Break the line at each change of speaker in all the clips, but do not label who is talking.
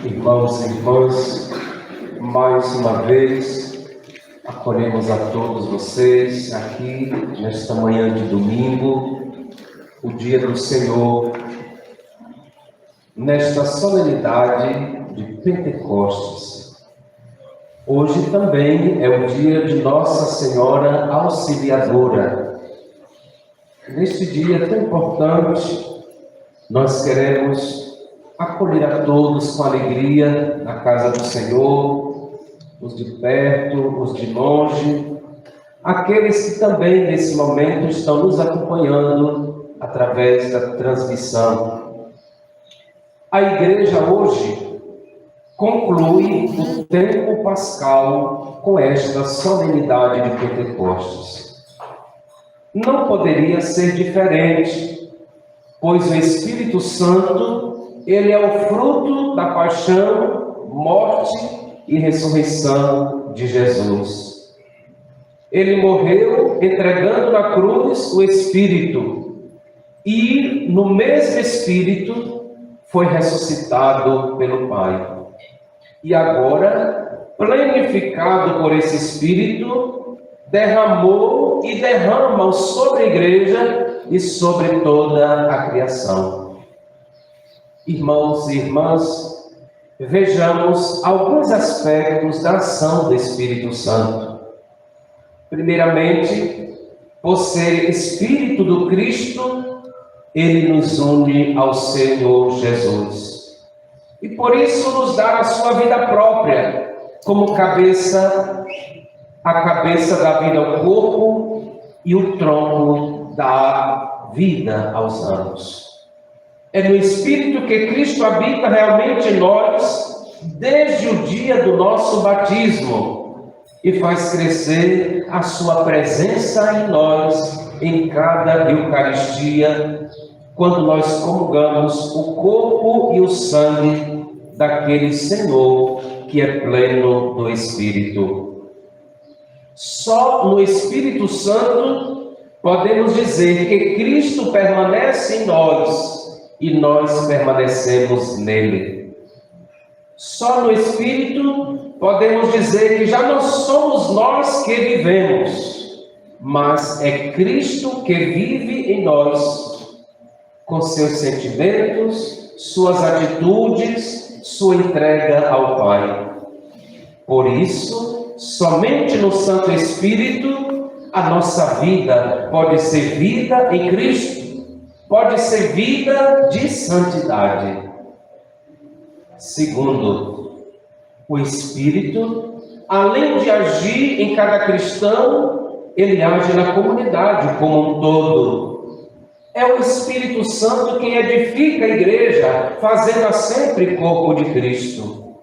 Irmãos e irmãs, mais uma vez acolhemos a todos vocês aqui nesta manhã de domingo, o dia do Senhor, nesta solenidade de Pentecostes. Hoje também é o dia de Nossa Senhora Auxiliadora. Neste dia tão importante, nós queremos acolher a todos com alegria na casa do Senhor, os de perto, os de longe, aqueles que também nesse momento estão nos acompanhando através da transmissão. A igreja hoje conclui o tempo pascal com esta solenidade de Pentecostes. Não poderia ser diferente, pois o Espírito Santo ele é o fruto da paixão, morte e ressurreição de Jesus. Ele morreu entregando na cruz o Espírito e no mesmo Espírito foi ressuscitado pelo Pai. E agora, plenificado por esse Espírito, derramou e derrama sobre a igreja e sobre toda a criação. Irmãos e irmãs, vejamos alguns aspectos da ação do Espírito Santo. Primeiramente, por ser Espírito do Cristo, ele nos une ao Senhor Jesus. E por isso nos dá a sua vida própria, como cabeça, a cabeça dá vida ao corpo e o tronco dá vida aos ramos. É no Espírito que Cristo habita realmente em nós, desde o dia do nosso batismo, e faz crescer a sua presença em nós, em cada Eucaristia, quando nós comungamos o corpo e o sangue daquele Senhor que é pleno do Espírito. Só no Espírito Santo podemos dizer que Cristo permanece em nós, e nós permanecemos nele. Só no Espírito podemos dizer que já não somos nós que vivemos, mas é Cristo que vive em nós, com seus sentimentos, suas atitudes, sua entrega ao Pai. Por isso, somente no Santo Espírito, a nossa vida pode ser vida em Cristo, pode ser vida de santidade. Segundo, o Espírito, além de agir em cada cristão, ele age na comunidade como um todo. É o Espírito Santo quem edifica a igreja, fazendo-a sempre corpo de Cristo.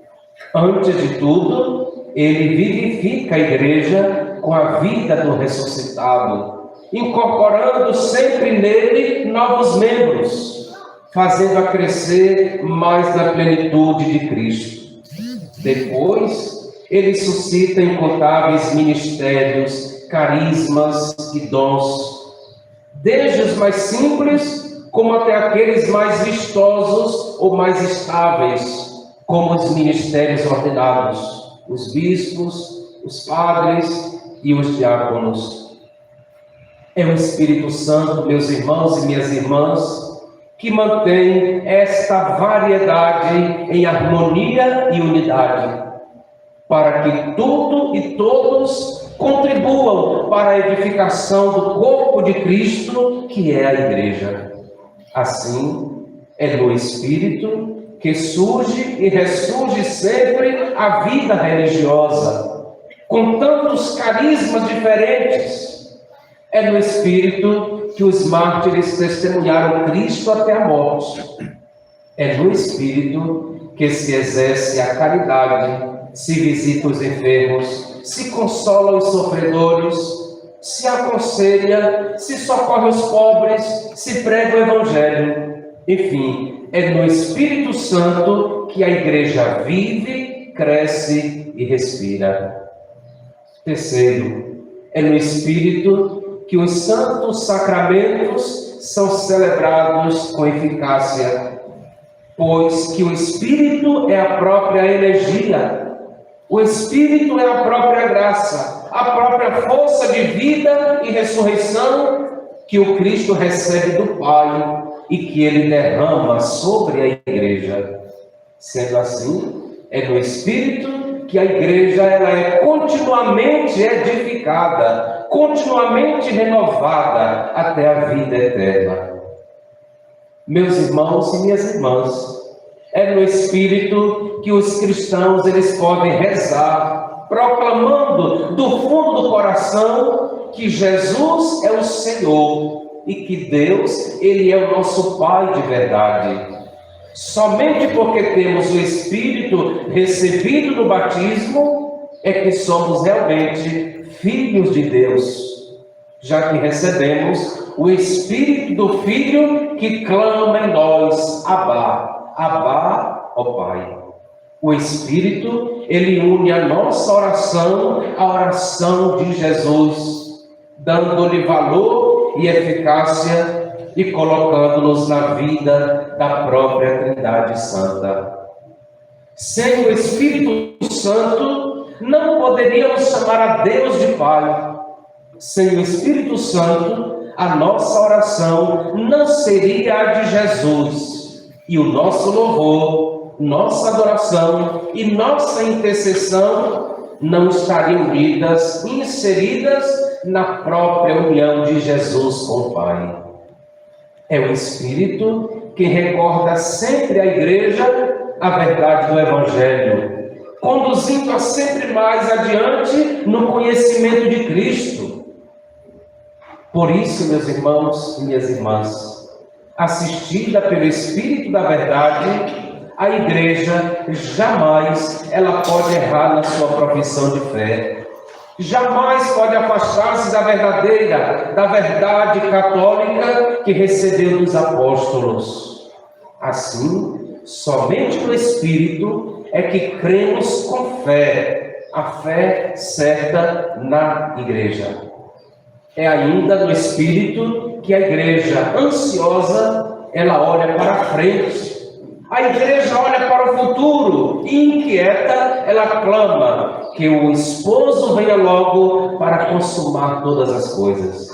Antes de tudo, ele vivifica a igreja com a vida do ressuscitado, incorporando sempre nele novos membros, fazendo-a crescer mais na plenitude de Cristo. Depois, ele suscita incontáveis ministérios, carismas e dons, desde os mais simples, como até aqueles mais vistosos ou mais estáveis, como os ministérios ordenados, os bispos, os padres e os diáconos. É o Espírito Santo, meus irmãos e minhas irmãs, que mantém esta variedade em harmonia e unidade, para que tudo e todos contribuam para a edificação do corpo de Cristo, que é a Igreja. Assim, é no Espírito que surge e ressurge sempre a vida religiosa, com tantos carismas diferentes. É no Espírito que os mártires testemunharam Cristo até a morte. É no Espírito que se exerce a caridade, se visita os enfermos, se consola os sofredores, se aconselha, se socorre os pobres, se prega o Evangelho. Enfim, é no Espírito Santo que a igreja vive, cresce e respira. Terceiro, é no Espírito que os santos sacramentos são celebrados com eficácia. pois que o Espírito é a própria energia, o Espírito é a própria graça, a própria força de vida e ressurreição que o Cristo recebe do Pai e que Ele derrama sobre a Igreja. Sendo assim, é no Espírito que a Igreja ela é continuamente edificada, continuamente renovada até a vida eterna. Meus irmãos e minhas irmãs, é no Espírito que os cristãos eles podem rezar, proclamando do fundo do coração que Jesus é o Senhor e que Deus, Ele é o nosso Pai de verdade. Somente porque temos o Espírito recebido no batismo é que somos realmente filhos de Deus, já que recebemos o Espírito do Filho que clama em nós, Abá, Abá, ó Pai. O Espírito, ele une a nossa oração à oração de Jesus, dando-lhe valor e eficácia e colocando-nos na vida da própria Trindade Santa. Sem o Espírito Santo, não poderíamos chamar a Deus de Pai. Sem o Espírito Santo, a nossa oração não seria a de Jesus. E o nosso louvor, nossa adoração e nossa intercessão não estariam unidas, inseridas na própria união de Jesus com o Pai. É o Espírito que recorda sempre à Igreja a verdade do Evangelho, conduzindo-a sempre mais adiante no conhecimento de Cristo. Por isso, meus irmãos e minhas irmãs, assistida pelo Espírito da verdade, a Igreja jamais ela pode errar na sua profissão de fé. Jamais pode afastar-se da verdade católica que recebeu dos apóstolos. Assim, somente no Espírito é que cremos com fé, a fé certa na Igreja. É ainda no Espírito que a Igreja ansiosa, ela olha para a frente. A Igreja olha para o futuro e inquieta, ela clama que o esposo venha logo para consumar todas as coisas.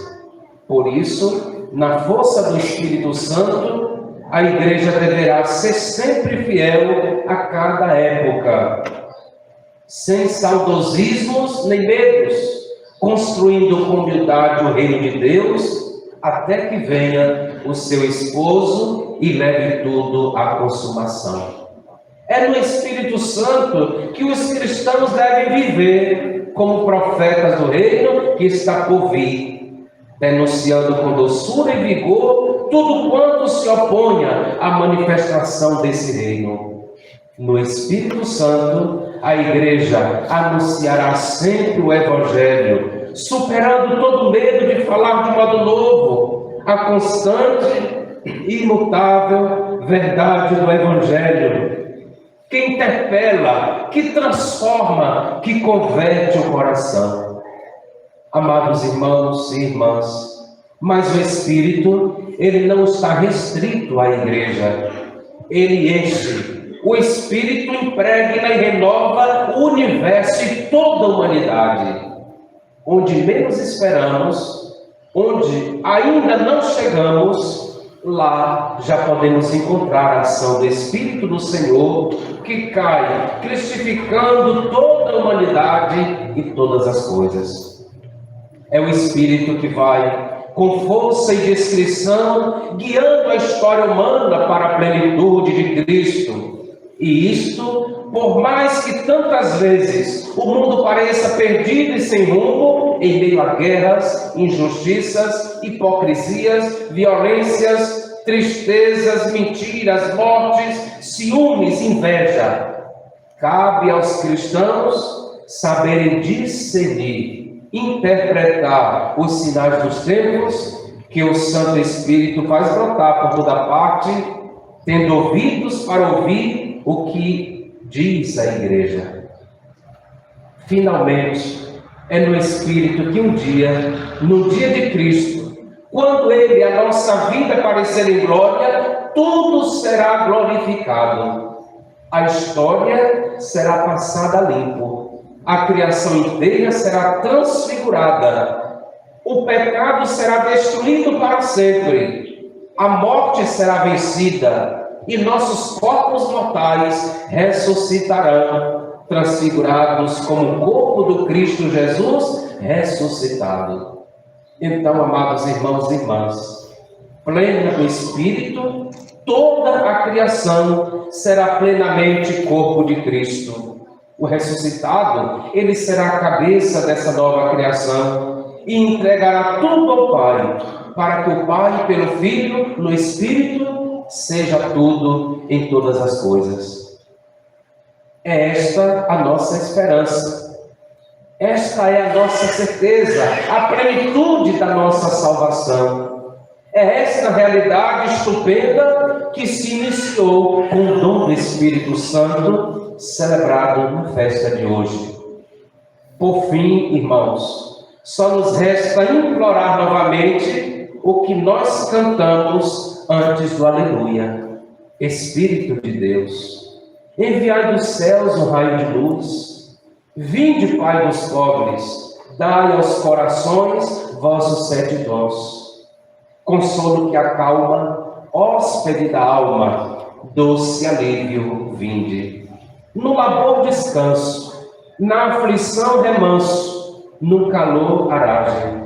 Por isso, na força do Espírito Santo, a Igreja deverá ser sempre fiel a cada época, sem saudosismos nem medos, construindo com humildade o reino de Deus, até que venha o seu esposo e leve tudo à consumação. É no Espírito Santo que os cristãos devem viver como profetas do reino que está por vir, denunciando com doçura e vigor tudo quanto se oponha à manifestação desse reino. No Espírito Santo, a Igreja anunciará sempre o Evangelho, superando todo medo de falar de modo novo, a constante e imutável verdade do Evangelho, que interpela, que transforma, que converte o coração. Amados irmãos e irmãs, mas o Espírito, ele não está restrito à Igreja. Ele enche, o Espírito impregna e renova o universo e toda a humanidade. Onde menos esperamos, onde ainda não chegamos, lá já podemos encontrar a ação do Espírito do Senhor, que cai, cristificando toda a humanidade e todas as coisas. É o Espírito que vai, com força e discrição, guiando a história humana para a plenitude de Cristo. E isto, por mais que tantas vezes o mundo pareça perdido e sem rumo, em meio a guerras, injustiças, hipocrisias, violências, tristezas, mentiras, mortes, ciúmes, inveja, cabe aos cristãos saberem discernir, interpretar os sinais dos tempos que o Santo Espírito faz brotar por toda parte, tendo ouvidos para ouvir o que diz a Igreja. Finalmente, é no Espírito que um dia, no dia de Cristo, quando Ele, a nossa vida, aparecer em glória, tudo será glorificado. A história será passada a limpo. A criação inteira será transfigurada. O pecado será destruído para sempre. A morte será vencida. E nossos corpos mortais ressuscitarão, transfigurados como o corpo do Cristo Jesus ressuscitado. Então, amados irmãos e irmãs, plena do Espírito, toda a criação será plenamente corpo de Cristo. O ressuscitado, ele será a cabeça dessa nova criação e entregará tudo ao Pai, para que o Pai, pelo Filho, no Espírito, seja tudo em todas as coisas. É esta a nossa esperança. Esta é a nossa certeza, a plenitude da nossa salvação. É esta realidade estupenda que se iniciou com o dom do Espírito Santo, celebrado na festa de hoje. Por fim, irmãos, só nos resta implorar novamente o que nós cantamos antes do Aleluia. Espírito de Deus, enviai dos céus um raio de luz. Vinde, Pai dos pobres, dai aos corações vossos 7 dons. Consolo que acalma, hóspede da alma, doce alívio vinde. No labor descanso, na aflição remanso, no calor aragem.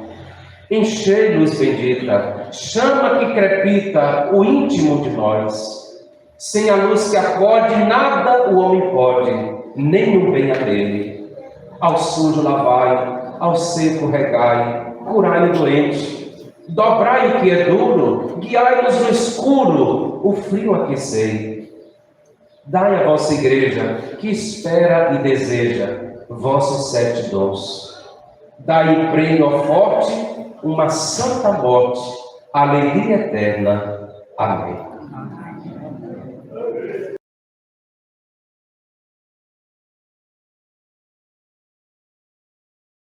Enchei luz bendita, chama que crepita o íntimo de nós. Sem a luz que acode, nada o homem pode, nem o bem a dele. Ao sujo lavai, ao seco regai, curai o doente. Dobrai o que é duro, guiai-nos no escuro, o frio aquecei. Dai à vossa igreja, que espera e deseja, vossos 7 dons. Dai emprego ao forte, uma santa morte, alegria eterna. Amém.